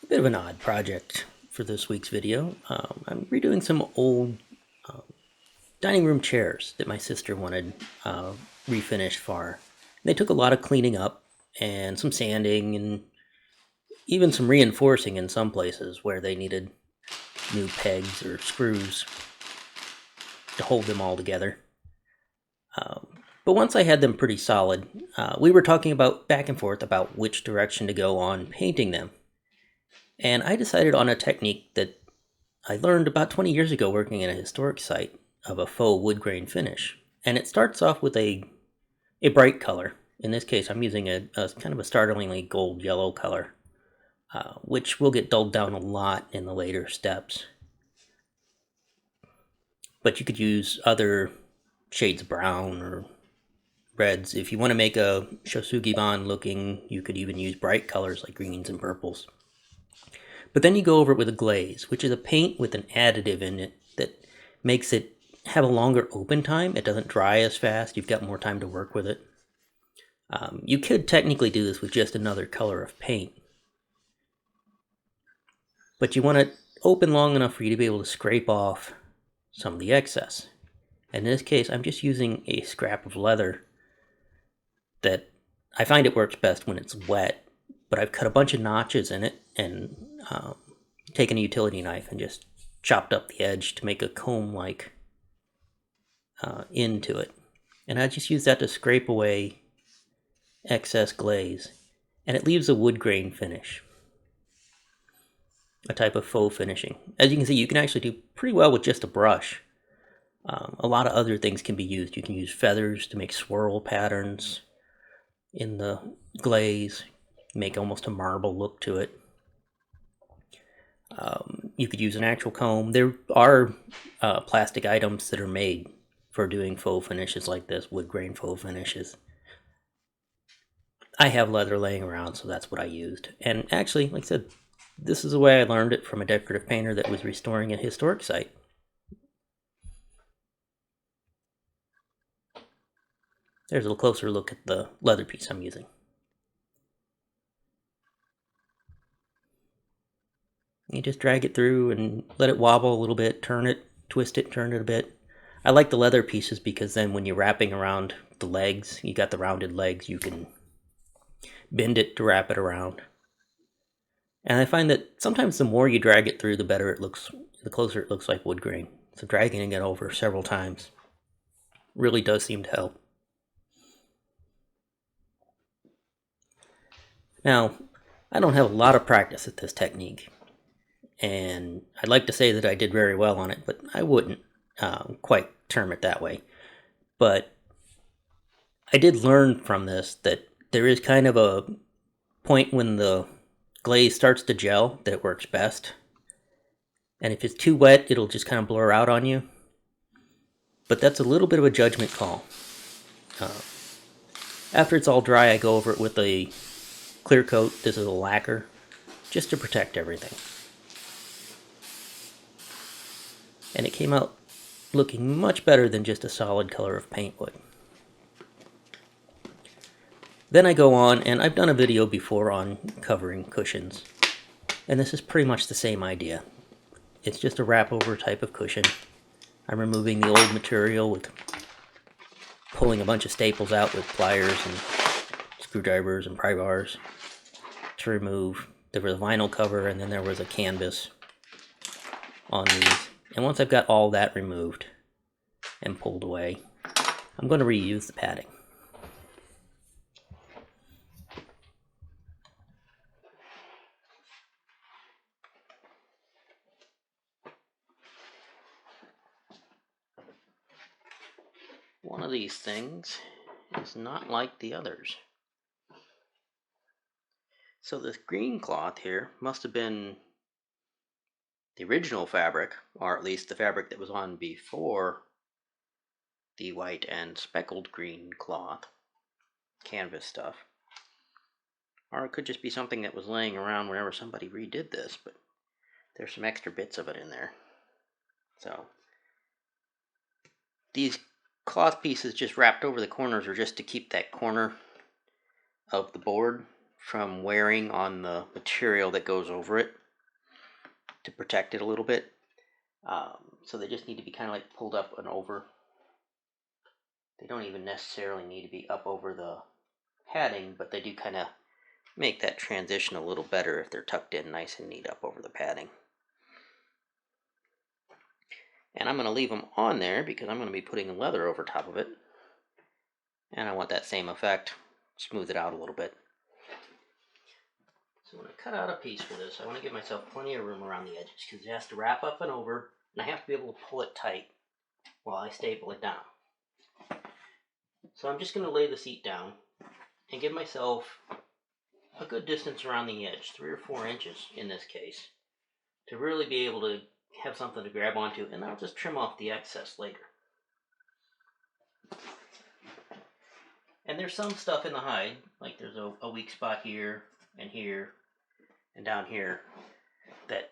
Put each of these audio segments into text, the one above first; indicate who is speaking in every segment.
Speaker 1: Bit of an odd project for this week's video. I'm redoing some old dining room chairs that my sister wanted refinished for her. They took a lot of cleaning up and some sanding and even some reinforcing in some places where they needed new pegs or screws to hold them all together. But once I had them pretty solid, we were talking about back and forth about which direction to go on painting them. And I decided on a technique that I learned about 20 years ago working in a historic site of a faux wood grain finish. And it starts off with a bright color. In this case, I'm using a kind of a startlingly gold yellow color, which will get dulled down a lot in the later steps. But you could use other shades of brown or reds. If you want to make a Shosugiban looking, you could even use bright colors like greens and purples. But then you go over it with a glaze, which is a paint with an additive in it that makes it have a longer open time. It doesn't dry as fast. You've got more time to work with it. You could technically do this with just another color of paint, but you want it open long enough for you to be able to scrape off some of the excess. And in this case, I'm just using a scrap of leather that I find it works best when it's wet, but I've cut a bunch of notches in it and taken a utility knife and just chopped up the edge to make a comb-like into it. And I just use that to scrape away excess glaze. And it leaves a wood grain finish, a type of faux finishing. As you can see, you can actually do pretty well with just a brush. A lot of other things can be used. You can use feathers to make swirl patterns in the glaze, make almost a marble look to it. You could use an actual comb. There are plastic items that are made for doing faux finishes like this, wood grain faux finishes. I have leather laying around, so that's what I used. And actually, like I said, this is the way I learned it from a decorative painter that was restoring a historic site. There's a little closer look at the leather piece I'm using. You just drag it through and let it wobble a little bit, turn it, twist it, turn it a bit. I like the leather pieces because then when you're wrapping around the legs, you got the rounded legs, you can bend it to wrap it around. And I find that sometimes the more you drag it through, the better it looks, the closer it looks like wood grain. So dragging it over several times really does seem to help. Now, I don't have a lot of practice at this technique, and I'd like to say that I did very well on it, but I wouldn't quite term it that way. But I did learn from this that there is kind of a point when the glaze starts to gel that it works best. And if it's too wet, it'll just kind of blur out on you. But that's a little bit of a judgment call. Uh, After it's all dry, I go over it with a clear coat. This is a lacquer, just to protect everything. And it came out looking much better than just a solid color of paint would. Then I go on, and I've done a video before on covering cushions. And this is pretty much the same idea. It's just a wrap over type of cushion. I'm removing the old material with pulling a bunch of staples out with pliers and screwdrivers and pry bars to remove. There was a vinyl cover and then there was a canvas on these. And once I've got all that removed and pulled away, I'm going to reuse the padding. One of these things is not like the others. So this green cloth here must have been the original fabric, or at least the fabric that was on before the white and speckled green cloth, canvas stuff. Or it could just be something that was laying around whenever somebody redid this, but there's some extra bits of it in there. So these cloth pieces just wrapped over the corners are just to keep that corner of the board from wearing on the material that goes over it to protect it a little bit. So they just need to be kind of like pulled up and over. They don't even necessarily need to be up over the padding, but they do kind of make that transition a little better if they're tucked in nice and neat up over the padding. And I'm going to leave them on there because I'm going to be putting leather over top of it. And I want that same effect, smooth it out a little bit. So when I cut out a piece for this, I want to give myself plenty of room around the edges because it has to wrap up and over, and I have to be able to pull it tight while I staple it down. So I'm just going to lay the seat down and give myself a good distance around the edge, 3 or 4 inches in this case, to really be able to have something to grab onto, and I'll just trim off the excess later. And there's some stuff in the hide, like there's a weak spot here and down here that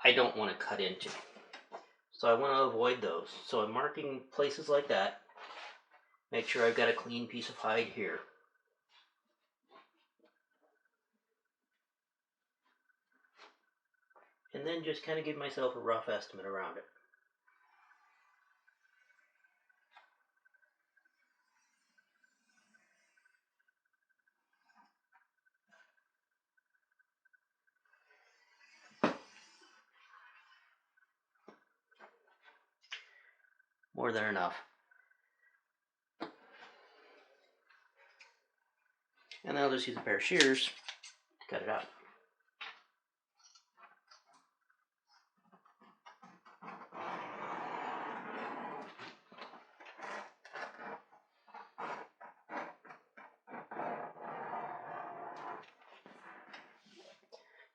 Speaker 1: I don't want to cut into. So I want to avoid those. So I'm marking places like that. Make sure I've got a clean piece of hide here. And then just kind of give myself a rough estimate around it. More than enough. And then I'll just use a pair of shears to cut it out.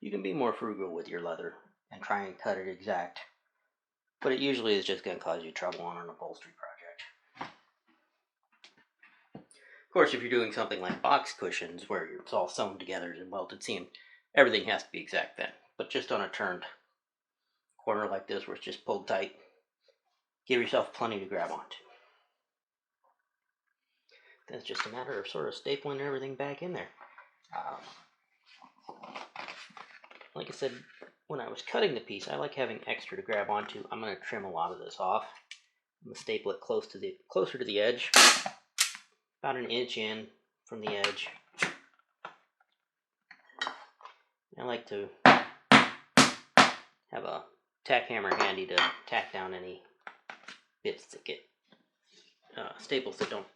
Speaker 1: You can be more frugal with your leather and try and cut it exact, but it usually is just going to cause you trouble on an upholstery project. Of course, if you're doing something like box cushions where it's all sewn together and welted seam, everything has to be exact then. But just on a turned corner like this where it's just pulled tight, give yourself plenty to grab onto. Then it's just a matter of sort of stapling everything back in there. Like I said, when I was cutting the piece, I like having extra to grab onto. I'm going to trim a lot of this off. I'm going to staple it closer to the edge, about an inch in from the edge. I like to have a tack hammer handy to tack down any bits that get staples that don't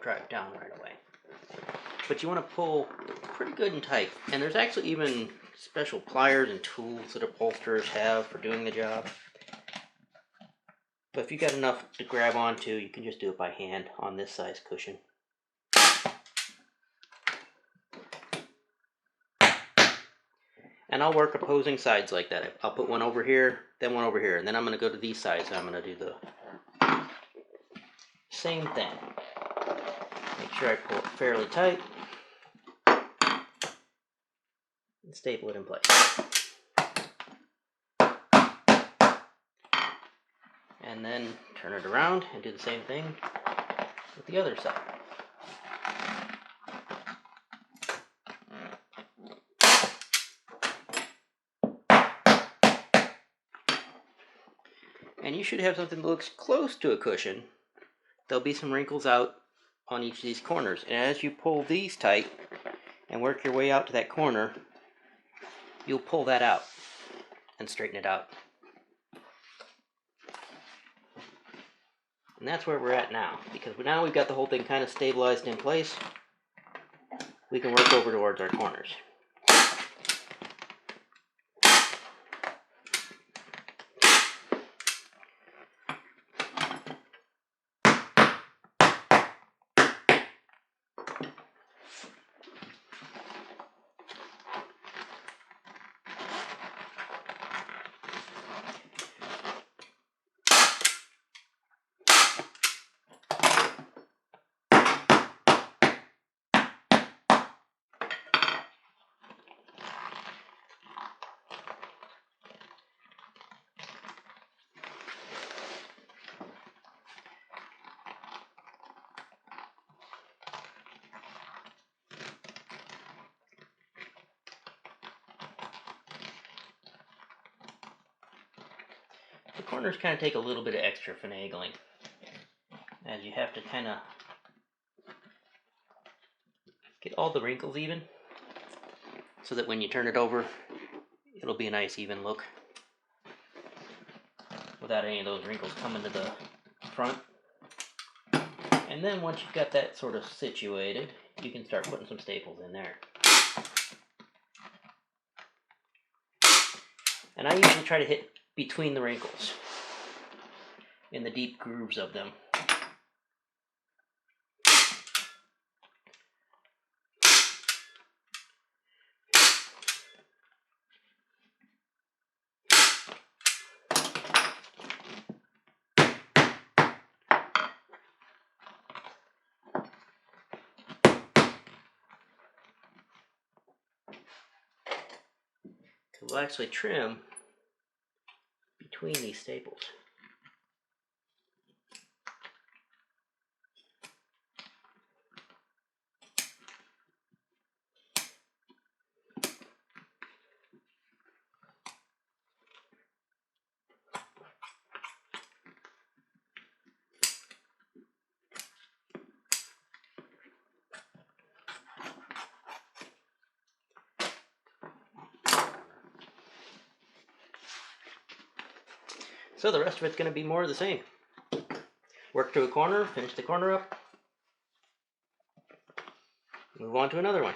Speaker 1: drive down right away. But you want to pull pretty good and tight. And there's actually even special pliers and tools that upholsterers have for doing the job. But if you got enough to grab onto, you can just do it by hand on this size cushion. And I'll work opposing sides like that. I'll put one over here, then one over here, and then I'm going to go to these sides and I'm going to do the same thing. Make sure I pull it fairly tight and staple it in place. And then turn it around and do the same thing with the other side. And you should have something that looks close to a cushion. There'll be some wrinkles out on each of these corners. And as you pull these tight and work your way out to that corner, you'll pull that out and straighten it out. And that's where we're at now, because now we've got the whole thing kind of stabilized in place. We can work over towards our corners. The corners kind of take a little bit of extra finagling, as you have to kind of get all the wrinkles even, so that when you turn it over, it'll be a nice even look without any of those wrinkles coming to the front. And then once you've got that sort of situated, you can start putting some staples in there. And I usually try to hit between the wrinkles, in the deep grooves of them. We'll actually trim between these staples. So the rest of it's going to be more of the same. Work to a corner, finish the corner up, move on to another one.